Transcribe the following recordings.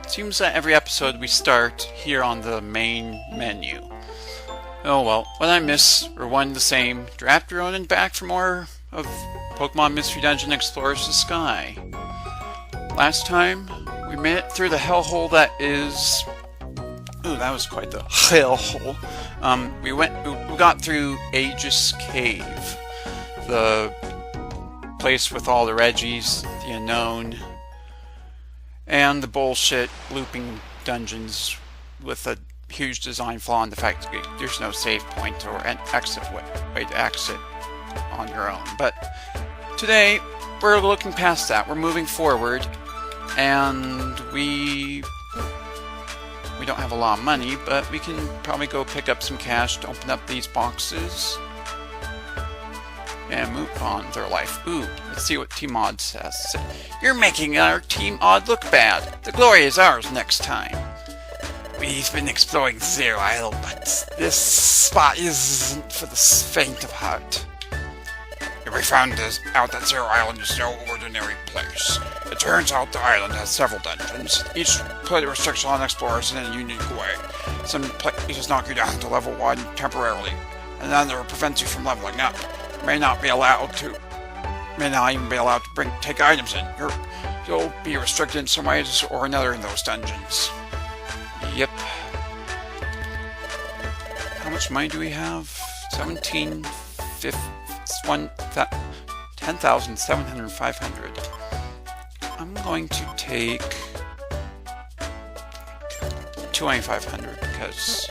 Seems that every episode we start here on the main menu. Oh well, what I miss, or one the same, draft your own and back for more of Pokemon Mystery Dungeon Explorers the Sky. Last time, we made it through the hellhole that is... Ooh, that was quite the hellhole. We got through Aegis Cave, the place with all the Reggies, the unknown, and the bullshit looping dungeons with a huge design flaw in the fact that there's no save point or an exit way to exit on your own. But today, we're looking past that. We're moving forward, and we don't have a lot of money, but we can probably go pick up some cash to open up these boxes and move on with our life. Ooh, let's see what Team Odd says. You're making our Team Odd look bad. The glory is ours next time. We've been exploring Zero Isle, but this spot isn't for the faint of heart. We found out that Zero Island is no ordinary place. It turns out the island has several dungeons. Each put a restriction on explorers in a unique way. Some places knock you down to level 1 temporarily, and another prevents you from leveling up. You may not even be allowed to take items in. You'll be restricted in some ways or another in those dungeons. Yep. How much money do we have? 10,700. I'm going to take 2,500 because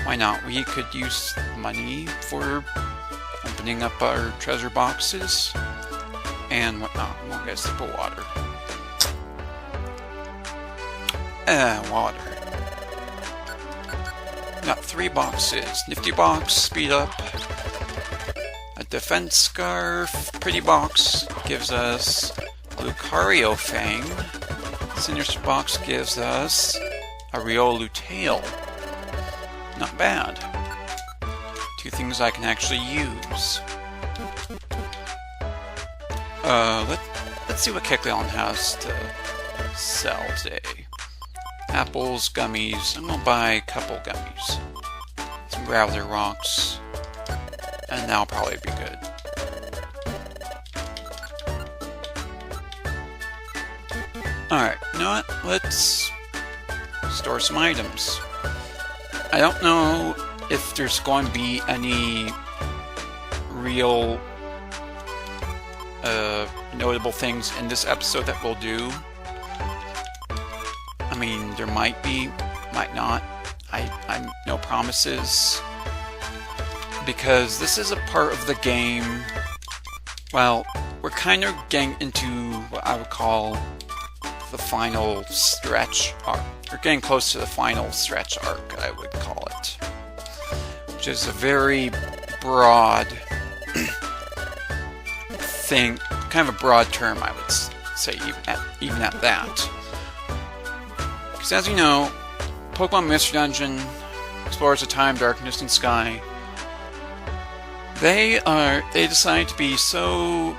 why not? We could use money for opening up our treasure boxes and whatnot. We'll get a sip of water. Water. Got 3 boxes. Nifty box, speed up. A defense scarf. Pretty box gives us Lucario Fang. Sinister box gives us a Riolu tail. Not bad. 2 things I can actually use. Let's see what Kecleon has to sell today. Apples, gummies. I'm gonna buy a couple gummies. Some Graveler rocks. And that'll probably be good. Alright, you know what? Let's store some items. I don't know if there's going to be any real notable things in this episode that we'll do. I mean, there might be, might not. I'm no promises. Because this is a part of the game, well, we're kind of getting into what I would call the final stretch arc. We're getting close to the final stretch arc, I would call it. Which is a very broad thing, kind of a broad term, I would say, even at that. Because as you know, Pokemon Mystery Dungeon, Explorers of Time, Darkness, and Sky, they decide to be so,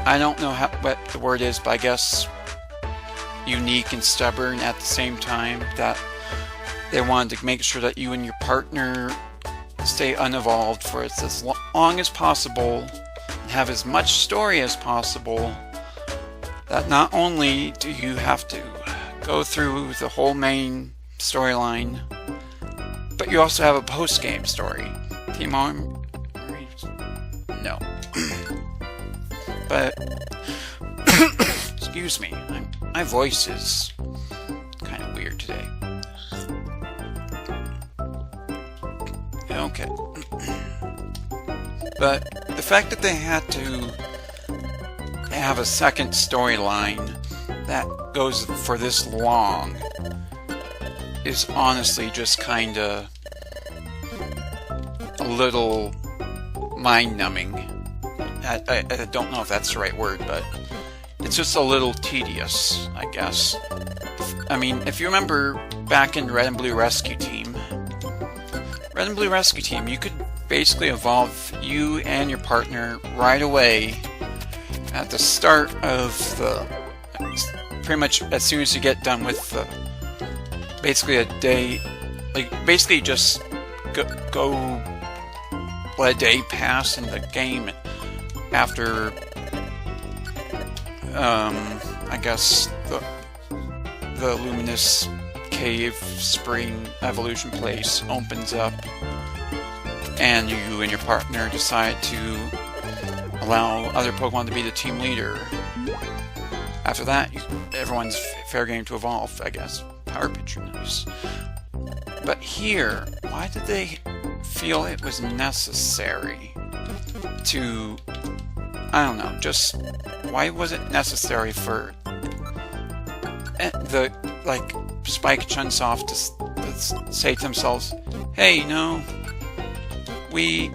I don't know what the word is, but I guess unique and stubborn at the same time, that they wanted to make sure that you and your partner stay unevolved for as long as possible and have as much story as possible, that not only do you have to go through the whole main storyline, but you also have a post-game story. Team Arm... No. But... excuse me. My voice is kind of weird today. Okay. But the fact that they had to have a second storyline that goes for this long is honestly just kinda a little mind-numbing. I don't know if that's the right word, but it's just a little tedious, I guess. I mean, if you remember back in Red and Blue Rescue Team, you could basically evolve you and your partner right away at the start of the pretty much as soon as you get done with basically a day, like basically just go let a day pass in the game after I guess the Luminous Cave Spring Evolution place opens up and you and your partner decide to allow other Pokemon to be the team leader. After that, everyone's fair game to evolve, I guess. Power Picture, nice. But here, why did they feel it was necessary to, I don't know, just why was it necessary for the, like, Spike Chunsoft to say to themselves, hey, you know, we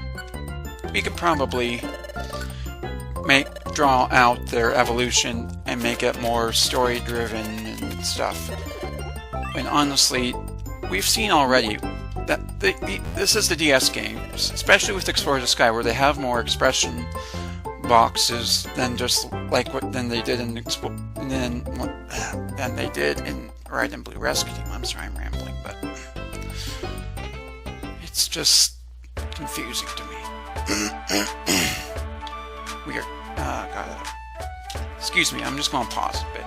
could probably draw out their evolution and make it more story-driven and stuff. And honestly, we've seen already that this is the DS games, especially with Explorers of Sky, where they have more expression boxes than just like than they did in Red and Blue Rescue Team. I'm sorry, I'm rambling, but it's just confusing to me. Weird. God. Excuse me, I'm just going to pause a bit.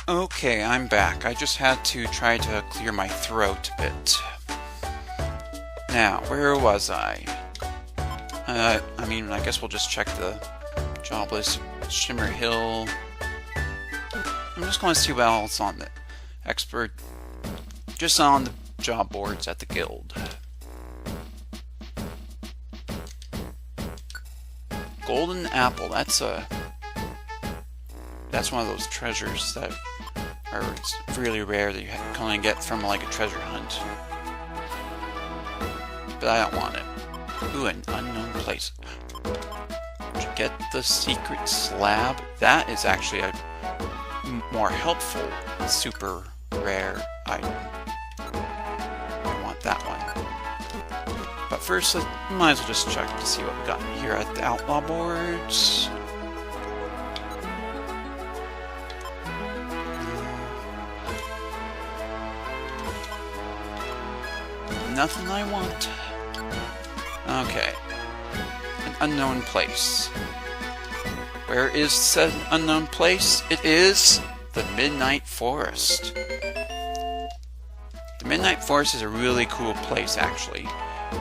Okay, I'm back. I just had to try to clear my throat a bit. Now, where was I? I mean, I guess we'll just check the job list. Shimmer Hill. I'm just going to see what else on the expert. Just on the job boards at the guild. Golden Apple, that's one of those treasures that are really rare that you can only get from like a treasure hunt. But I don't want it. Ooh, an unknown place. Did you get the secret slab? That is actually a more helpful super rare item. I want that one. But first, we might as well just check to see what we got here at the Outlaw boards. Nothing I want. Okay. An unknown place. Where is said unknown place? It is the Midnight Forest. The Midnight Forest is a really cool place, actually.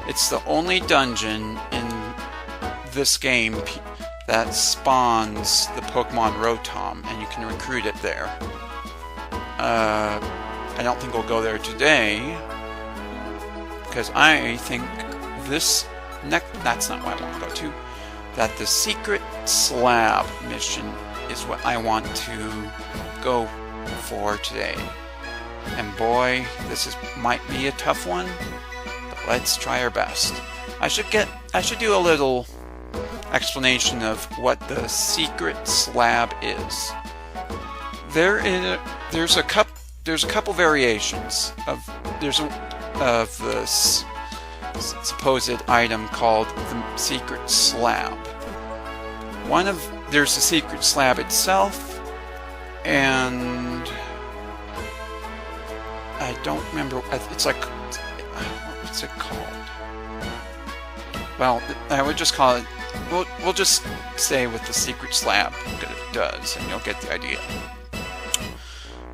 It's the only dungeon in this game that spawns the Pokemon Rotom, and you can recruit it there. I don't think we'll go there today, because I think that's not what I want to go to. That the Secret Slab mission is what I want to go for today. And boy, this might be a tough one. Let's try our best. I should do a little explanation of what the secret slab is. There's a couple variations of this supposed item called the secret slab. There's the secret slab itself, and I don't remember. It's like, what's it called? Well, I would just call it. We'll just say with the secret slab that it does, and you'll get the idea.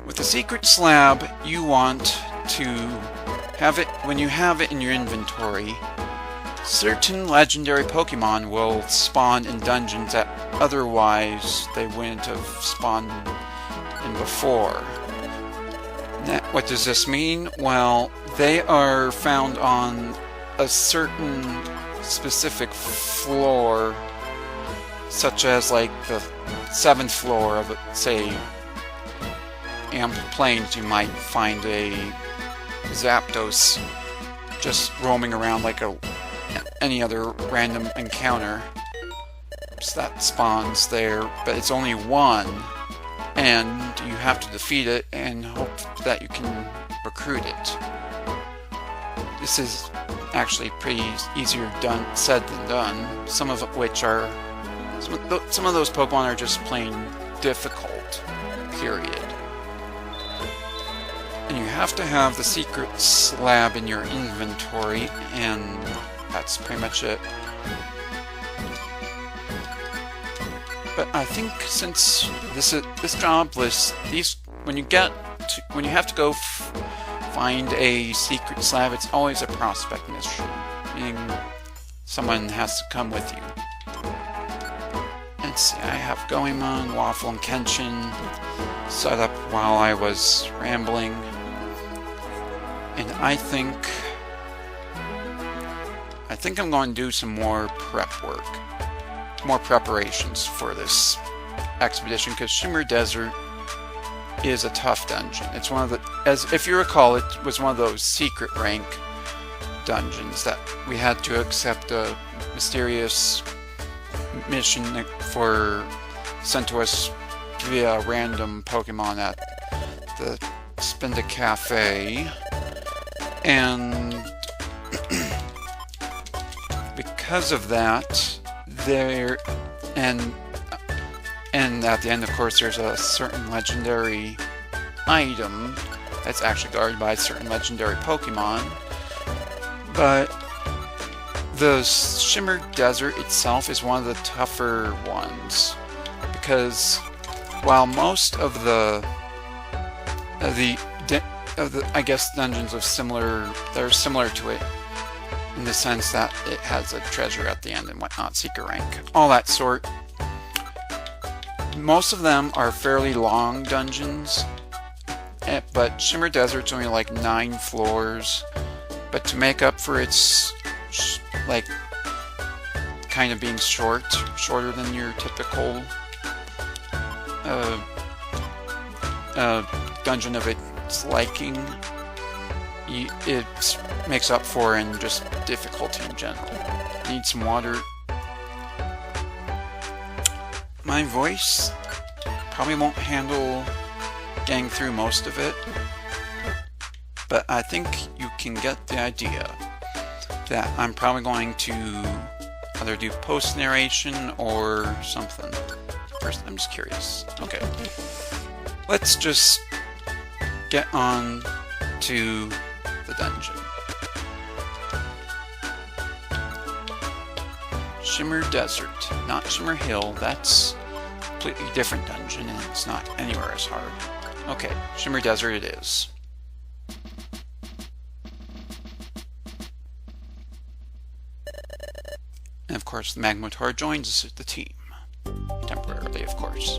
With the secret slab, you want to have it when you have it in your inventory. Certain legendary Pokemon will spawn in dungeons that otherwise they wouldn't have spawned in before. Now, what does this mean? Well, they are found on a certain specific floor, such as like the 7th floor of, say, Amp Plains. You might find a Zapdos just roaming around like any other random encounter. So that spawns there, but it's only one, and you have to defeat it and hope that you can recruit it. This is actually pretty easier said than done. Some of those Pokemon are just plain difficult, period. And you have to have the secret slab in your inventory, and that's pretty much it. But I think since this job list, when you have to go find a secret slab, it's always a prospect mission, meaning someone has to come with you. Let's see, I have Goemon, Waffle, and Kenshin set up while I was rambling, and I think I'm going to do some more prep work, more preparations for this expedition, because Shimmer Desert is a tough dungeon. It's one of the, if you recall, it was one of those secret rank dungeons that we had to accept a mysterious mission sent to us via random Pokemon at the Spinda Cafe, and because of that, and at the end, of course, there's a certain legendary item that's actually guarded by a certain legendary Pokemon. But the Shimmer Desert itself is one of the tougher ones, because while most of the I guess dungeons that are similar to it in the sense that it has a treasure at the end and whatnot, secret rank, all that sort. Most of them are fairly long dungeons, but Shimmer Desert's only like 9 floors. But to make up for its like kind of being shorter than your typical dungeon of its liking, it makes up for in just difficulty in general. Need some water. My voice probably won't handle getting through most of it, but I think you can get the idea that I'm probably going to either do post-narration or something. First, I'm just curious. Okay. Let's just get on to the dungeon. Shimmer Desert, not Shimmer Hill. That's a completely different dungeon, and it's not anywhere as hard. Okay, Shimmer Desert it is. And of course, the Magmortar joins the team. Temporarily, of course.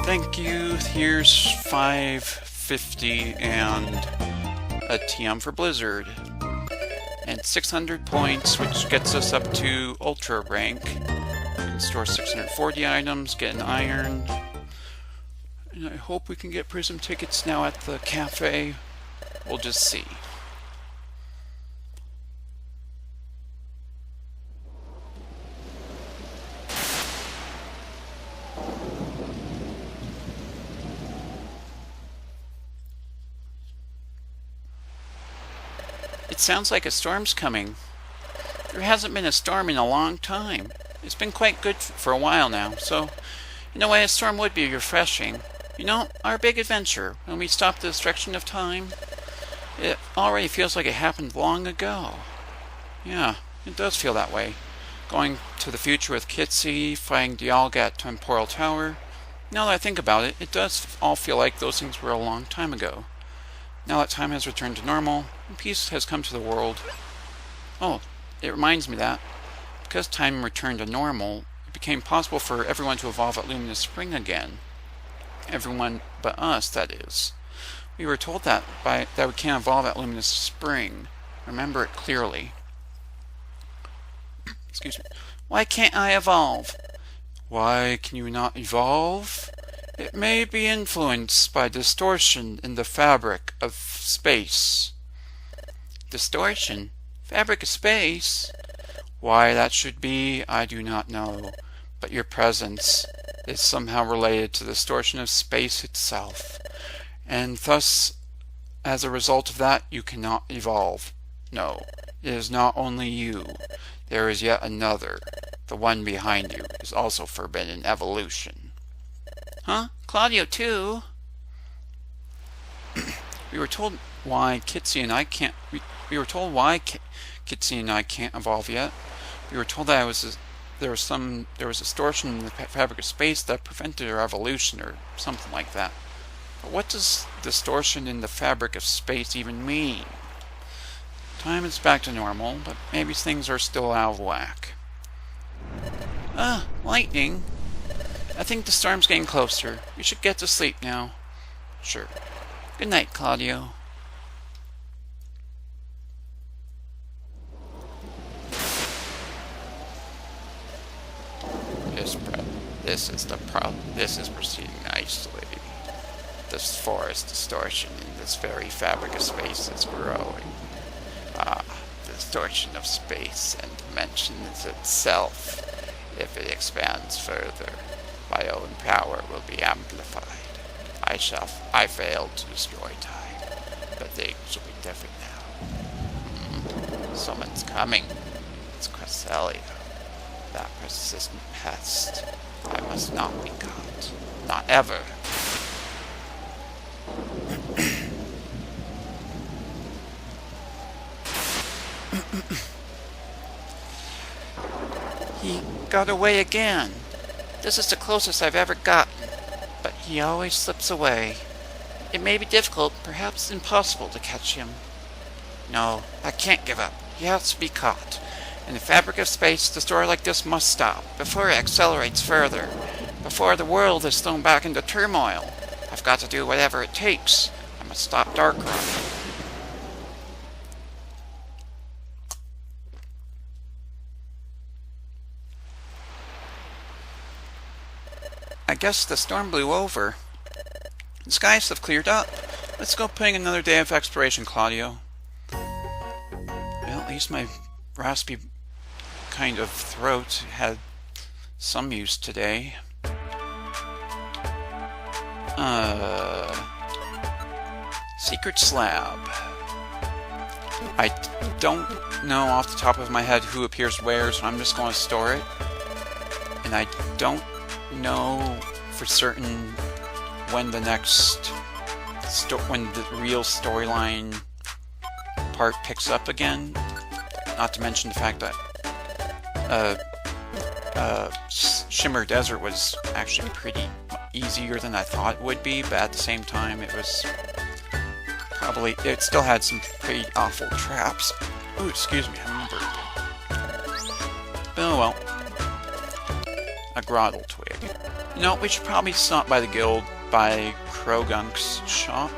Thank you. Here's 550 and a TM for Blizzard. And 600 points, which gets us up to Ultra rank. We can store 640 items, get an iron. And I hope we can get Prism tickets now at the cafe. We'll just see. It sounds like a storm's coming. There hasn't been a storm in a long time. It's been quite good for a while now, so in a way a storm would be refreshing. You know, our big adventure, when we stopped the destruction of time, it already feels like it happened long ago. Yeah, it does feel that way. Going to the future with Kitsy, fighting Dialga at Temporal Tower. Now that I think about it, it does all feel like those things were a long time ago. Now that time has returned to normal, and peace has come to the world. Oh, it reminds me that, because time returned to normal, it became possible for everyone to evolve at Luminous Spring again. Everyone but us, that is. We were told that we can't evolve at Luminous Spring, remember it clearly. Excuse me. Why can't I evolve? Why can you not evolve? It may be influenced by distortion in the fabric of space. Distortion? Fabric of space? Why that should be, I do not know, but your presence is somehow related to the distortion of space itself, and thus, as a result of that, you cannot evolve. No, it is not only you. There is yet another. The one behind you is also forbidden evolution. Huh? Claudio too? We were told why Kitsy and I can't. We were told why Kitsy and I can't evolve yet. We were told that there was distortion in the fabric of space that prevented our evolution, or something like that. But what does distortion in the fabric of space even mean? Time is back to normal, but maybe things are still out of whack. Lightning. I think the storm's getting closer. We should get to sleep now. Sure. Good night, Claudio. This is proceeding nicely. This forest distortion in this very fabric of space is growing. The distortion of space and dimensions itself. If it expands further, my own power will be amplified. I failed to destroy time, but things will be different now. Someone's coming. It's Cresselia, that persistent pest. I must not be caught. Not ever. He got away again. This is the closest I've ever gotten, but he always slips away. It may be difficult, perhaps impossible, to catch him. No, I can't give up. He has to be caught. In the fabric of space, the story like this must stop, before it accelerates further, before the world is thrown back into turmoil. I've got to do whatever it takes. I must stop Darkrai. I guess the storm blew over. The skies have cleared up. Let's go putting another day of exploration, Claudio. Well, at least my raspy kind of throat had some use today. Secret slab. I don't know off the top of my head who appears where, so I'm just going to store it. And I don't know for certain when the next when the real storyline part picks up again. Not to mention the fact that Shimmer Desert was actually pretty easier than I thought it would be, but at the same time it still had some pretty awful traps. Ooh, excuse me, I'm burping. Oh well. A Grottle Twig. You know, we should probably stop by the guild by Croagunk's shop.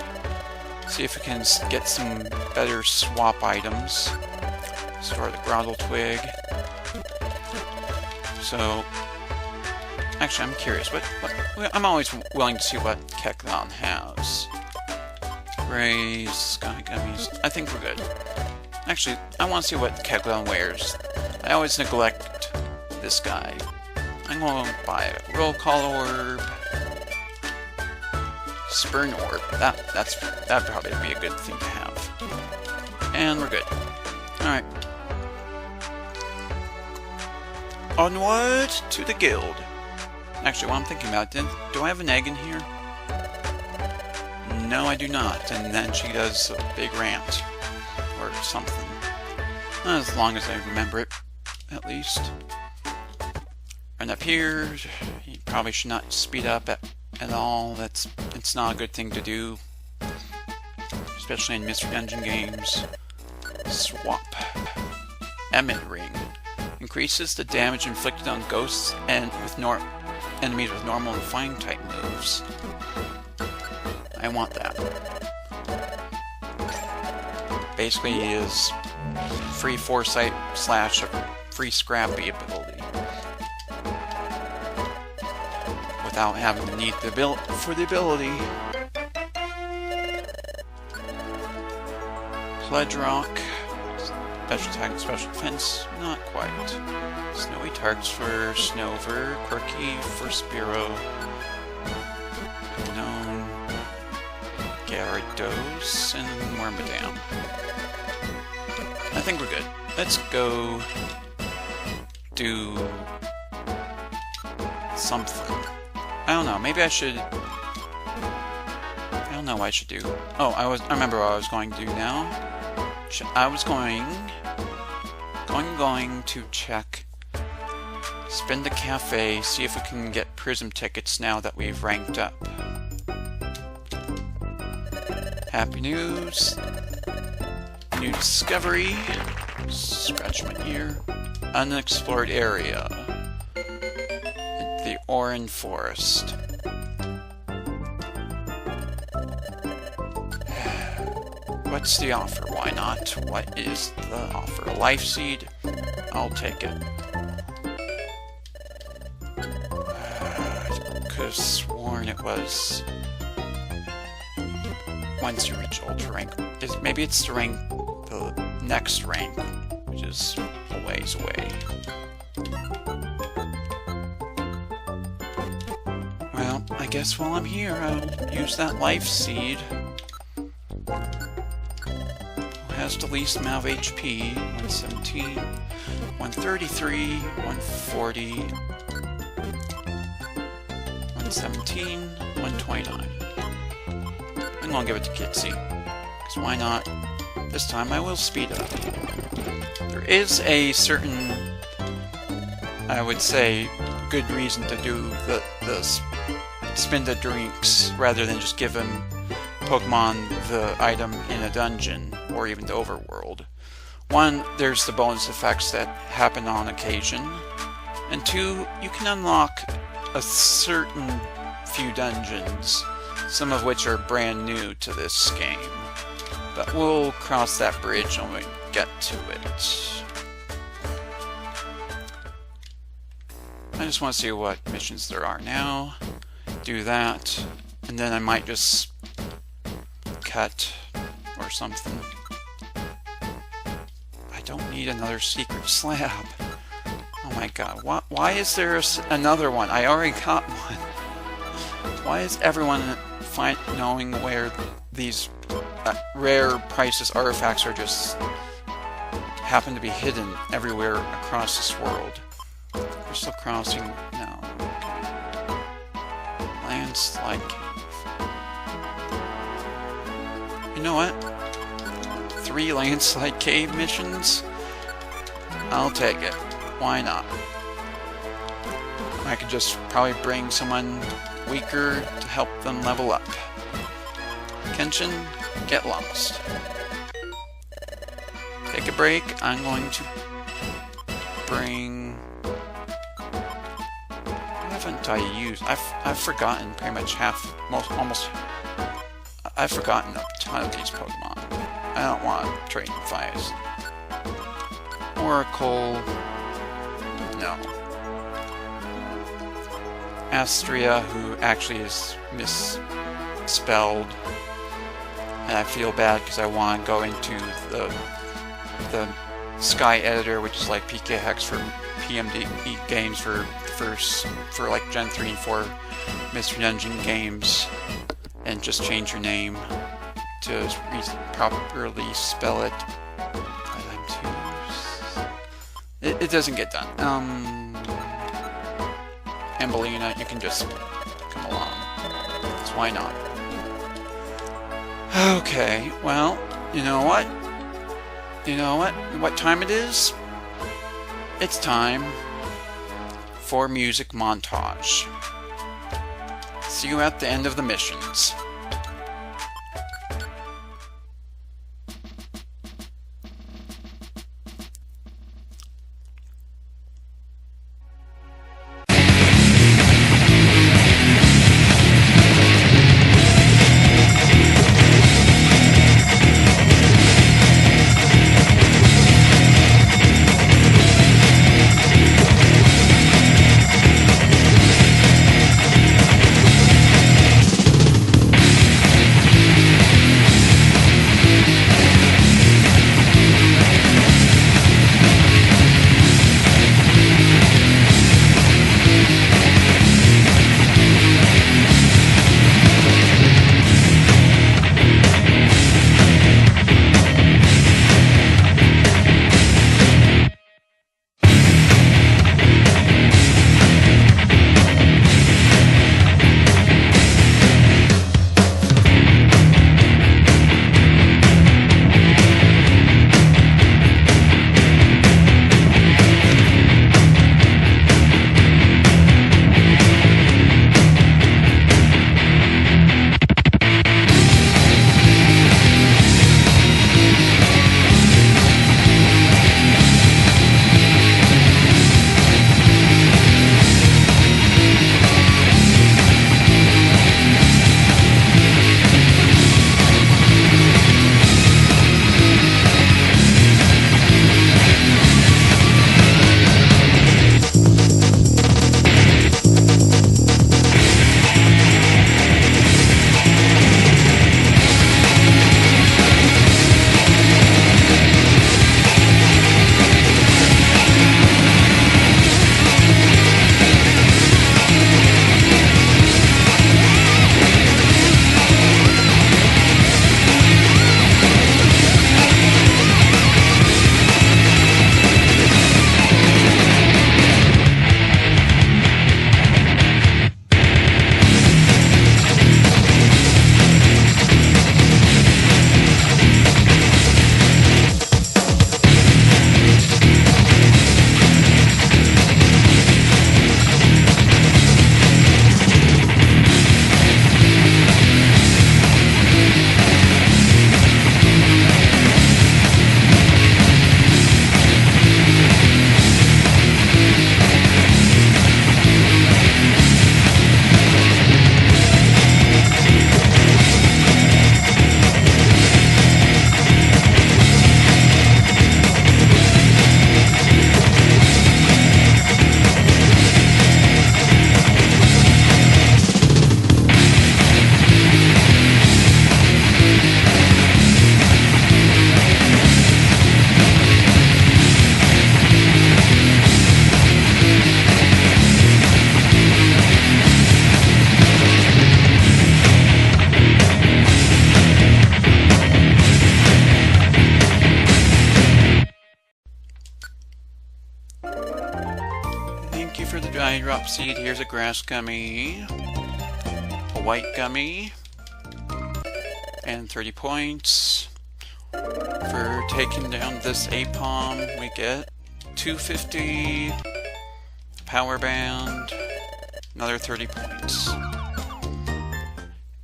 See if we can get some better swap items. Store the Grottle Twig. So, actually, I'm curious. I'm always willing to see what Kecleon has. Rays, Sky Gummies. I think we're good. Actually, I want to see what Kecleon wears. I always neglect this guy. I'm going to buy a Roll Call Orb. Spurn Orb. That'd probably be a good thing to have. And we're good. Alright. Onward to the guild. Actually, while I'm thinking about it, do I have an egg in here? No, I do not. And then she does a big rant. Or something. As long as I remember it, at least. And up here, you probably should not speed up at all. It's not a good thing to do. Especially in Mystery Dungeon games. Swap. Emmet Ring. Increases the damage inflicted on ghosts and with enemies with normal and flying type moves. I want that. Basically, is free foresight slash free scrappy ability. Without having to need the ability. Pledge Rock. Special attack and special defense. Not quite. Snowy Tarts for Snover. Quirky for Spearow. Gnome. Gyarados. And Wormadam. I think we're good. Let's go do something. I don't know, maybe I should... I don't know what I should do. Oh, I remember what I was going to do now. I was going to check Spin the Cafe, see if we can get Prism tickets now that we've ranked up. Happy news. New discovery. Scratch my ear. Unexplored area. The Oran Forest. What's the offer? Why not? What is the offer? A life seed? I'll take it. I could have sworn it was once you reach Ultra rank. Maybe it's the rank, the next rank, which is a ways away. Well, I guess while I'm here, I'll use that life seed. Who has the least amount of HP? 117, 133, 140, 117, 129. I'm gonna give it to Kitsy, because why not? This time I will speed it up. There is a certain, I would say, good reason to do the spin the drinks rather than just give him Pokemon the item in a dungeon or even the overworld. One, there's the bonus effects that happen on occasion, and two, you can unlock a certain few dungeons, some of which are brand new to this game. But we'll cross that bridge when we get to it. I just want to see what missions there are now. Do that, and then I might just cut or something. I don't need another secret slab. Oh my god, why is there another one? I already got one. Why is everyone knowing where these rare priceless artifacts are just happen to be hidden everywhere across this world? Crystal Crossing, no. Okay. Landslide Cave. You know what? 3 Landslide Cave missions? I'll take it. Why not? I could just probably bring someone weaker to help them level up. Kenshin, get lost. Take a break. I'm going to bring... What haven't I used? I've forgotten pretty much almost... I've forgotten a ton of these Pokemon. I don't want to trade fights. Oracle... No. Astria, who actually is misspelled. And I feel bad because I want to go into the Sky Editor, which is like PK Hex for PMD games for like Gen 3 and 4 Mystery Dungeon games, and just change your name to properly spell it. It doesn't get done. Ambelina, you can just come along. So why not? Okay, well, you know what? You know what time it is? It's time for music montage. See you at the end of the missions. thank you for the dry drop seed. Here's a grass gummy, a white gummy, and 30 points. For taking down this Aipom, we get 250, power band, another 30 points.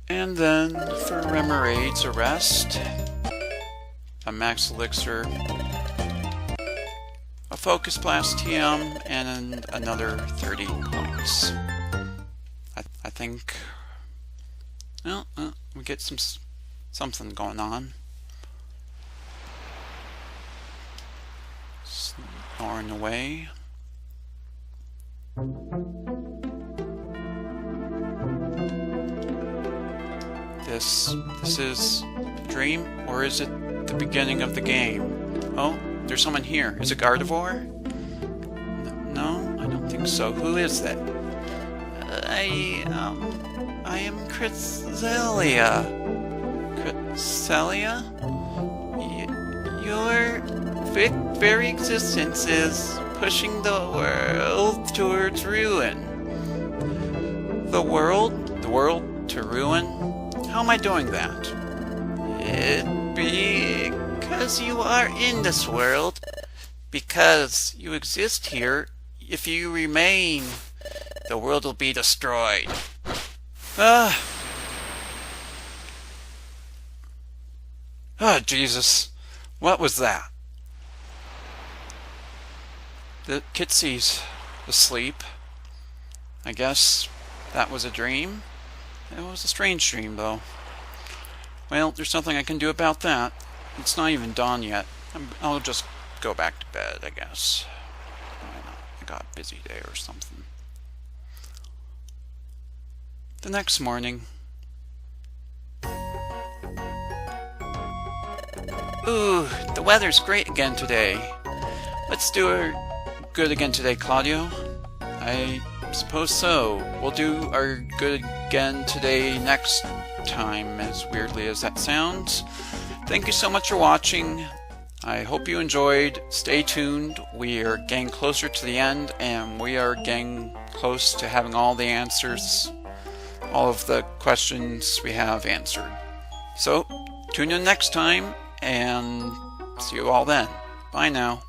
And then for Remerade's arrest, a max elixir, a focus blast TM, and another 30 points. I think, well, we get something going on. Snoring away. This is dream, or is it the beginning of the game? Oh, there's someone here. Is it Gardevoir? No, I don't think so. Who is that? I am Cresselia. Cresselia? Your very existence is pushing the world towards ruin. The world to ruin? How am I doing that? Because you are in this world. Because you exist here. If you remain, the world will be destroyed. Oh, Jesus. What was that? The Kitsy's asleep. I guess that was a dream. It was a strange dream, though. Well, there's nothing I can do about that. It's not even dawn yet. I'll just go back to bed, I guess. Why not? I got a busy day or something. The next morning. Ooh, the weather's great again today. Let's do our good again today, Claudio. I suppose so. We'll do our good again today next time, as weirdly as that sounds. Thank you so much for watching. I hope you enjoyed. Stay tuned. We are getting closer to the end, and we are getting close to having all the answers, all of the questions we have answered. So, tune in next time, and see you all then. Bye now.